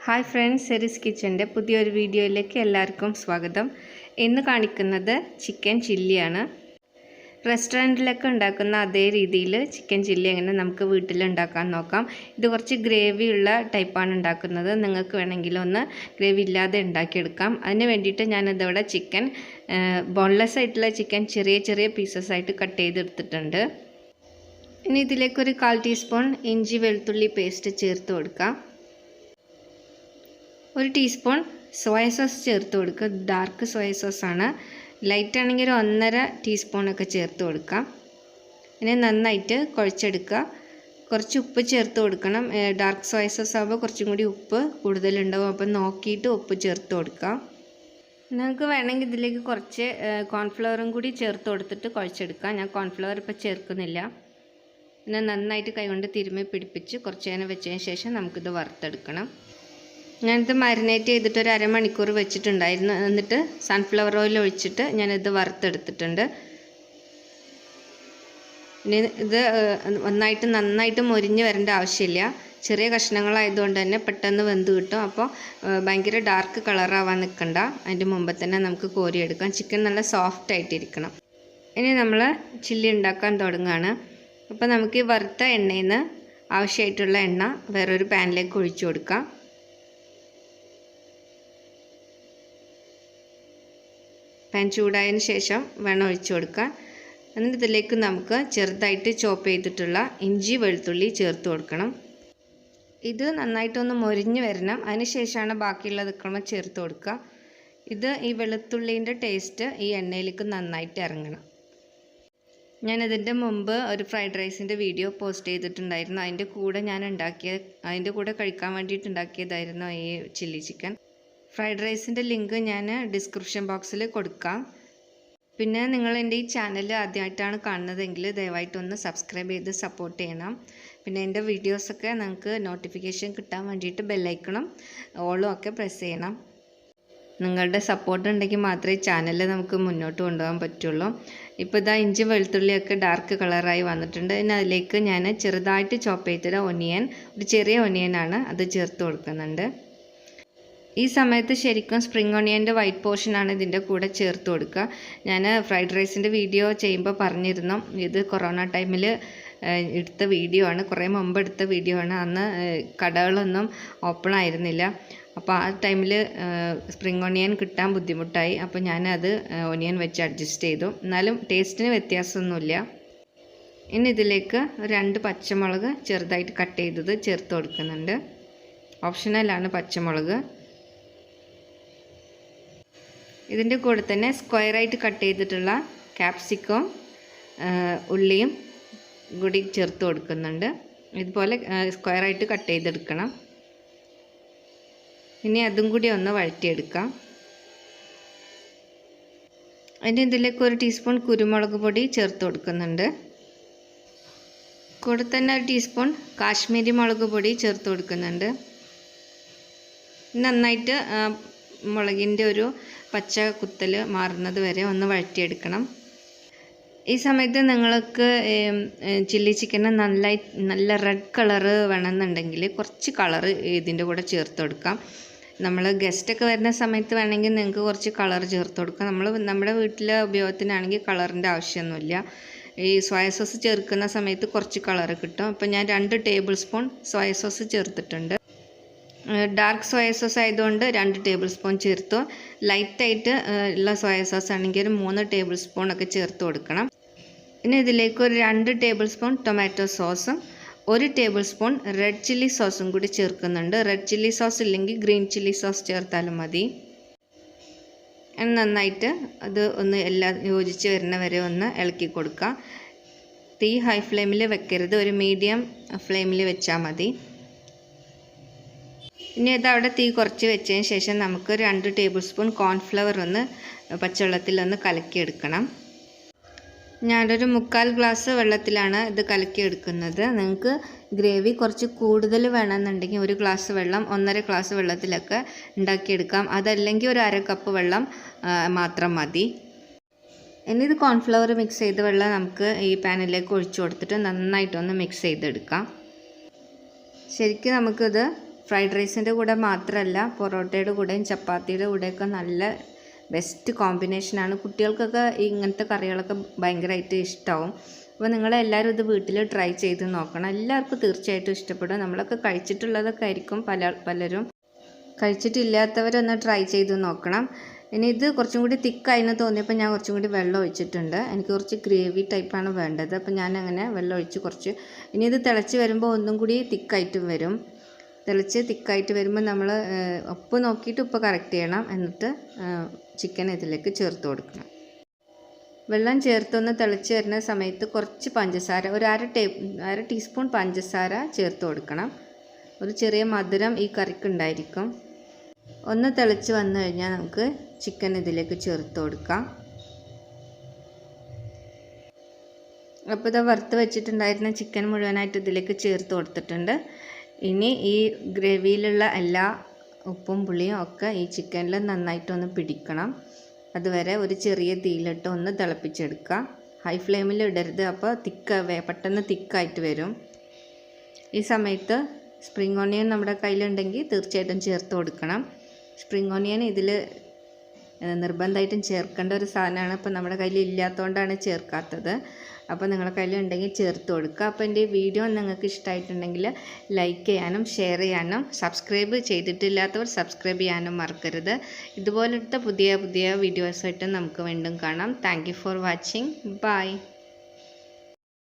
Hi friends, സെരീസ് കിച്ചൻ്റെ പുതിയൊരു വീഡിയോയിലേക്ക് എല്ലാവർക്കും സ്വാഗതം. ഇന്ന് കാണിക്കുന്നത് ചിക്കൻ ചില്ലിയാണ്. റെസ്റ്റോറൻറ്റിലൊക്കെ ഉണ്ടാക്കുന്ന അതേ രീതിയിൽ ചിക്കൻ ചില്ലി എങ്ങനെ നമുക്ക് വീട്ടിലുണ്ടാക്കാൻ നോക്കാം. ഇത് കുറച്ച് ഗ്രേവി ഉള്ള ടൈപ്പാണ് ഉണ്ടാക്കുന്നത്. നിങ്ങൾക്ക് വേണമെങ്കിൽ ഒന്ന് ഗ്രേവി ഇല്ലാതെ ഉണ്ടാക്കിയെടുക്കാം. അതിന് വേണ്ടിയിട്ട് ഞാനിതിവിടെ ചിക്കൻ ബോൺലെസ് ആയിട്ടുള്ള ചിക്കൻ ചെറിയ ചെറിയ പീസസ് ആയിട്ട് കട്ട് ചെയ്തെടുത്തിട്ടുണ്ട്. ഇനി ഇതിലേക്കൊരു 1/4 ടീസ്പൂൺ ഇഞ്ചി വെളുത്തുള്ളി പേസ്റ്റ് ചേർത്ത് കൊടുക്കാം. 1 ടീസ്പൂൺ സോയ സോസ് ചേർത്ത് കൊടുക്കുക. Dark soya സോസാണ്. ലൈറ്റ് ആണെങ്കിൽ 1.5 ടീസ്പൂണൊക്കെ ചേർത്ത് കൊടുക്കാം. ഇനി നന്നായിട്ട് കുഴച്ചെടുക്കുക. കുറച്ച് ഉപ്പ് ചേർത്ത് കൊടുക്കണം. ഡാർക്ക് സോയ സോസ് ആകുമ്പോൾ കുറച്ചും കൂടി ഉപ്പ് കൂടുതലുണ്ടാവും. അപ്പം നോക്കിയിട്ട് ഉപ്പ് ചേർത്ത് കൊടുക്കാം. നിങ്ങൾക്ക് വേണമെങ്കിൽ ഇതിലേക്ക് കുറച്ച് കോൺഫ്ലവറും കൂടി ചേർത്ത് കൊടുത്തിട്ട് കുഴച്ചെടുക്കാം. ഞാൻ കോൺഫ്ലവർ ഇപ്പോൾ ചേർക്കുന്നില്ല. പിന്നെ നന്നായിട്ട് കൈകൊണ്ട് തിരുമ്മി പിടിപ്പിച്ച് കുറച്ച് നേരം വെച്ചതിന് ശേഷം നമുക്കിത് വറുത്തെടുക്കണം. ഞാനിത് മാരിനേറ്റ് ചെയ്തിട്ട് ഒരു അരമണിക്കൂർ വെച്ചിട്ടുണ്ടായിരുന്നു. എന്നിട്ട് സൺഫ്ലവർ ഓയിൽ ഒഴിച്ചിട്ട് ഞാനിത് വറുത്തെടുത്തിട്ടുണ്ട്. ഇനി ഇത് നന്നായിട്ട് മൊരിഞ്ഞ് വരേണ്ട ആവശ്യമില്ല. ചെറിയ കഷ്ണങ്ങളായതുകൊണ്ട് തന്നെ പെട്ടെന്ന് വെന്ത് കിട്ടും. അപ്പോൾ ഭയങ്കര ഡാർക്ക് കളറാവാൻ നിൽക്കണ്ട. അതിൻ്റെ മുമ്പ് തന്നെ നമുക്ക് കോരിയെടുക്കാം. ചിക്കൻ നല്ല സോഫ്റ്റ് ആയിട്ടിരിക്കണം. ഇനി നമ്മൾ ചില്ലി ഉണ്ടാക്കാൻ തുടങ്ങുകയാണ്. അപ്പോൾ നമുക്ക് ഈ വറുത്ത എണ്ണയിൽ നിന്ന് ആവശ്യമായിട്ടുള്ള എണ്ണ വേറൊരു പാനിലേക്ക് ഒഴിച്ചു കൊടുക്കാം. പാൻ ചൂടായതിന് ശേഷം വെള്ളം ഒഴിച്ചു കൊടുക്കുക. എന്നിട്ട് ഇതിലേക്ക് നമുക്ക് ചെറുതായിട്ട് ചോപ്പ് ചെയ്തിട്ടുള്ള ഇഞ്ചി വെളുത്തുള്ളി ചേർത്ത് കൊടുക്കണം. ഇത് നന്നായിട്ടൊന്ന് മൊരിഞ്ഞ് വരണം. അതിന് ശേഷമാണ് ബാക്കിയുള്ളതൊക്കെ ചേർത്ത് കൊടുക്കുക. ഈ വെളുത്തുള്ളീൻ്റെ ടേസ്റ്റ് ഈ എണ്ണയിലേക്ക് നന്നായിട്ട് ഇറങ്ങണം. ഞാനതിൻ്റെ മുമ്പ് ഒരു ഫ്രൈഡ് റൈസിൻ്റെ വീഡിയോ പോസ്റ്റ് ചെയ്തിട്ടുണ്ടായിരുന്നു. അതിൻ്റെ കൂടെ കഴിക്കാൻ വേണ്ടിയിട്ട് ഉണ്ടാക്കിയതായിരുന്നു ഈ ചില്ലി ചിക്കൻ. ഫ്രൈഡ് റൈസിൻ്റെ ലിങ്ക് ഞാൻ ഡിസ്ക്രിപ്ഷൻ ബോക്സിൽ കൊടുക്കാം. പിന്നെ നിങ്ങൾ എൻ്റെ ഈ ചാനൽ ആദ്യമായിട്ടാണ് കാണുന്നതെങ്കിൽ ദയവായിട്ടൊന്ന് സബ്സ്ക്രൈബ് ചെയ്ത് സപ്പോർട്ട് ചെയ്യണം. പിന്നെ എൻ്റെ വീഡിയോസൊക്കെ നിങ്ങൾക്ക് നോട്ടിഫിക്കേഷൻ കിട്ടാൻ വേണ്ടിയിട്ട് ബെല്ലൈക്കണും ഓളും ഒക്കെ പ്രസ് ചെയ്യണം. നിങ്ങളുടെ സപ്പോർട്ട് ഉണ്ടെങ്കിൽ മാത്രമേ ചാനൽ നമുക്ക് മുന്നോട്ട് കൊണ്ടുപോകാൻ പറ്റുള്ളൂ. ഇപ്പോൾ ഇതാ ഇഞ്ചി വെളുത്തുള്ളിയൊക്കെ ഡാർക്ക് കളറായി വന്നിട്ടുണ്ട്. ഇനി അതിലേക്ക് ഞാൻ ചെറുതായിട്ട് ചോപ്പ് ചെയ്തിട്ട് ഒരു ചെറിയ ഒനിയനാണ് അത് ചേർത്ത് കൊടുക്കുന്നുണ്ട്. ഈ സമയത്ത് ശരിക്കും സ്പ്രിംഗ് ഓണിയൻ്റെ വൈറ്റ് പോർഷനാണ് ഇതിൻ്റെ കൂടെ ചേർത്ത് കൊടുക്കുക. ഞാൻ ഫ്രൈഡ് റൈസിൻ്റെ വീഡിയോ ചെയ്യുമ്പോൾ പറഞ്ഞിരുന്നു, ഇത് കൊറോണ ടൈമിൽ എടുത്ത വീഡിയോ ആണ്. കുറേ മുമ്പ് എടുത്ത വീഡിയോ ആണ്. അന്ന് കടകളൊന്നും ഓപ്പൺ ആയിരുന്നില്ല. അപ്പോൾ ആ ടൈമിൽ സ്പ്രിംഗ് ഓണിയൻ കിട്ടാൻ ബുദ്ധിമുട്ടായി. അപ്പോൾ ഞാനത് ഓണിയൻ വെച്ച് അഡ്ജസ്റ്റ് ചെയ്തു. എന്നാലും ടേസ്റ്റിന് വ്യത്യാസമൊന്നുമില്ല. ഇനി ഇതിലേക്ക് 2 പച്ചമുളക് ചെറുതായിട്ട് കട്ട് ചെയ്തത് ചേർത്ത് കൊടുക്കുന്നുണ്ട്. ഓപ്ഷണലാണ് പച്ചമുളക്. ഇതിൻ്റെ കൂടെ തന്നെ സ്ക്വയറായിട്ട് കട്ട് ചെയ്തിട്ടുള്ള ക്യാപ്സിക്കം ഉള്ളിയും കൂടി ചേർത്ത് കൊടുക്കുന്നുണ്ട്. ഇതുപോലെ സ്ക്വയറായിട്ട് കട്ട് ചെയ്തെടുക്കണം. ഇനി അതും കൂടി ഒന്ന് വഴറ്റിയെടുക്കാം. ഇനി ഇതിലേക്ക് 1 ടീസ്പൂൺ കുരുമുളക് പൊടി ചേർത്ത് കൊടുക്കുന്നുണ്ട്. കൂടെ തന്നെ 1 ടീസ്പൂൺ കാശ്മീരി മുളക് പൊടി ചേർത്ത് കൊടുക്കുന്നുണ്ട്. നന്നായിട്ട് മുളകിൻ്റെ ഒരു പച്ച കുത്തൽ മാറുന്നത് വരെ ഒന്ന് വഴറ്റിയെടുക്കണം. ഈ സമയത്ത് നിങ്ങൾക്ക് ചില്ലി ചിക്കന് നല്ല റെഡ് കളറ് വേണമെന്നുണ്ടെങ്കിൽ കുറച്ച് കളറ് ഇതിൻ്റെ കൂടെ ചേർത്ത് കൊടുക്കാം. നമ്മൾ ഗസ്റ്റൊക്കെ വരുന്ന സമയത്ത് വേണമെങ്കിൽ നിങ്ങൾക്ക് കുറച്ച് കളർ ചേർത്ത് കൊടുക്കാം. നമ്മുടെ വീട്ടിലെ ഉപയോഗത്തിനാണെങ്കിൽ കളറിൻ്റെ ആവശ്യമൊന്നുമില്ല. ഈ സോയ സോസ് ചേർക്കുന്ന സമയത്ത് കുറച്ച് കളറ് കിട്ടും. അപ്പോൾ ഞാൻ 2 ടേബിൾ സ്പൂൺ സോയ സോസ് ചേർത്തിട്ടുണ്ട്. ഡാർക്ക് സോയ സോസ് ആയതുകൊണ്ട് 2 ടേബിൾ സ്പൂൺ ചേർത്തു. ലൈറ്റായിട്ട് ഉള്ള സോയ സോസ് ആണെങ്കിൽ ഒരു 3 ടേബിൾ സ്പൂണൊക്കെ ചേർത്ത് കൊടുക്കണം. ഇനി ഇതിലേക്ക് ഒരു 2 ടേബിൾ സ്പൂൺ ടൊമാറ്റോ സോസും 1 ടേബിൾ സ്പൂൺ റെഡ് ചില്ലി സോസും കൂടി ചേർക്കുന്നുണ്ട്. റെഡ് ചില്ലി സോസ് ഇല്ലെങ്കിൽ ഗ്രീൻ ചില്ലി സോസ് ചേർത്താലും മതി. നന്നായിട്ട് അത് ഒന്ന് എല്ലാം യോജിച്ച് വരുന്ന വരെ ഒന്ന് ഇളക്കി കൊടുക്കുക. തീ ഹൈ ഫ്ലെയിമിൽ വെക്കരുത്, ഒരു മീഡിയം ഫ്ലെയിമിൽ വെച്ചാൽ മതി. ഇനി അതവിടെ തീ കുറച്ച് വെച്ചതിന് ശേഷം നമുക്ക് 2 ടേബിൾ സ്പൂൺ കോൺഫ്ലവർ ഒന്ന് പച്ചവെള്ളത്തിലൊന്ന് കലക്കിയെടുക്കണം. ഞാനൊരു 3/4 ഗ്ലാസ് വെള്ളത്തിലാണ് ഇത് കലക്കിയെടുക്കുന്നത്. നിങ്ങൾക്ക് ഗ്രേവി കുറച്ച് കൂടുതൽ വേണമെന്നുണ്ടെങ്കിൽ 1 ഗ്ലാസ് വെള്ളം 1.5 ഗ്ലാസ് വെള്ളത്തിലൊക്കെ ഉണ്ടാക്കിയെടുക്കാം. അതല്ലെങ്കിൽ ഒരു 1/2 കപ്പ് വെള്ളം മാത്രം മതി. ഇനി ഇത് കോൺഫ്ലവർ മിക്സ് ചെയ്ത വെള്ളം നമുക്ക് ഈ പാനിലേക്ക് ഒഴിച്ചു കൊടുത്തിട്ട് നന്നായിട്ടൊന്ന് മിക്സ് ചെയ്തെടുക്കാം. ശരിക്കും നമുക്കിത് ഫ്രൈഡ് റൈസിൻ്റെ കൂടെ മാത്രമല്ല, പൊറോട്ടയുടെ കൂടെയും ചപ്പാത്തിയുടെ കൂടെയൊക്കെ നല്ല ബെസ്റ്റ് കോമ്പിനേഷനാണ്. കുട്ടികൾക്കൊക്കെ ഇങ്ങനത്തെ കറികളൊക്കെ ഭയങ്കരമായിട്ട് ഇഷ്ടമാവും. അപ്പോൾ നിങ്ങളെല്ലാവരും ഇത് വീട്ടിൽ ട്രൈ ചെയ്ത് നോക്കണം. എല്ലാവർക്കും തീർച്ചയായിട്ടും ഇഷ്ടപ്പെടും. നമ്മളൊക്കെ കഴിച്ചിട്ടുള്ളതൊക്കെ ആയിരിക്കും പലരും. കഴിച്ചിട്ടില്ലാത്തവരൊന്ന് ട്രൈ ചെയ്ത് നോക്കണം. ഇനി ഇത് കുറച്ചും കൂടി തിക്കായിന്ന് തോന്നിയപ്പോൾ ഞാൻ കുറച്ചും കൂടി വെള്ളം ഒഴിച്ചിട്ടുണ്ട്. എനിക്ക് കുറച്ച് ഗ്രേവി ടൈപ്പാണ് വേണ്ടത്. അപ്പോൾ ഞാൻ അങ്ങനെ വെള്ളം ഒഴിച്ച് കുറച്ച്. ഇനി ഇത് തിളച്ച് വരുമ്പോൾ ഒന്നും കൂടി തിക്കായിട്ട് വരും. തിളച്ച് തിക്കായിട്ട് വരുമ്പോൾ നമ്മൾ ഉപ്പ് നോക്കിയിട്ട് ഉപ്പ് കറക്റ്റ് ചെയ്യണം. എന്നിട്ട് ചിക്കൻ ഇതിലേക്ക് ചേർത്ത് കൊടുക്കണം. വെള്ളം ചേർത്തൊന്ന് തിളച്ച് വരുന്ന സമയത്ത് കുറച്ച് പഞ്ചസാര, ഒരു അര ടീസ്പൂൺ പഞ്ചസാര ചേർത്ത് കൊടുക്കണം. ഒരു ചെറിയ മധുരം ഈ കറിക്ക് ഉണ്ടായിരിക്കും. ഒന്ന് തിളച്ച് വന്നു കഴിഞ്ഞാൽ നമുക്ക് ചിക്കൻ ഇതിലേക്ക് ചേർത്ത് കൊടുക്കാം. അപ്പോൾ ഇത് വറുത്ത് വെച്ചിട്ടുണ്ടായിരുന്ന ചിക്കൻ മുഴുവനായിട്ട് ഇതിലേക്ക് ചേർത്ത് കൊടുത്തിട്ടുണ്ട്. ഇനി ഈ ഗ്രേവിയിലുള്ള എല്ലാ ഉപ്പും പുളിയും ഒക്കെ ഈ ചിക്കനിൽ നന്നായിട്ടൊന്ന് പിടിക്കണം. അതുവരെ ഒരു ചെറിയ തീയിലിട്ട് ഒന്ന് തിളപ്പിച്ചെടുക്കുക. ഹൈ ഫ്ലെയിമിൽ ഇടരുത്, അപ്പോൾ പെട്ടെന്ന് തിക്കായിട്ട് വരും. ഈ സമയത്ത് സ്പ്രിംഗ് ഓണിയൻ നമ്മുടെ കയ്യിലുണ്ടെങ്കിൽ തീർച്ചയായിട്ടും ചേർത്ത് കൊടുക്കണം. സ്പ്രിംഗ് ഓണിയൻ ഇതിൽ നിർബന്ധമായിട്ടും ചേർക്കേണ്ട ഒരു സാധനമാണ്. അപ്പോൾ നമ്മുടെ കയ്യിൽ ഇല്ലാത്തതുകൊണ്ടാണ് ചേർക്കാത്തത്. അപ്പോൾ നിങ്ങളുടെ കയ്യിലുണ്ടെങ്കിൽ ചേർത്ത് കൊടുക്കുക. അപ്പോൾ എൻ്റെ വീഡിയോ നിങ്ങൾക്ക് ഇഷ്ടമായിട്ടുണ്ടെങ്കിൽ ലൈക്ക് ചെയ്യാനും ഷെയർ ചെയ്യാനും, സബ്സ്ക്രൈബ് ചെയ്തിട്ടില്ലാത്തവർ സബ്സ്ക്രൈബ് ചെയ്യാനും മറക്കരുത്. ഇതുപോലത്തെ പുതിയ പുതിയ വീഡിയോസായിട്ട് നമുക്ക് വീണ്ടും കാണാം. Thank you for watching. By.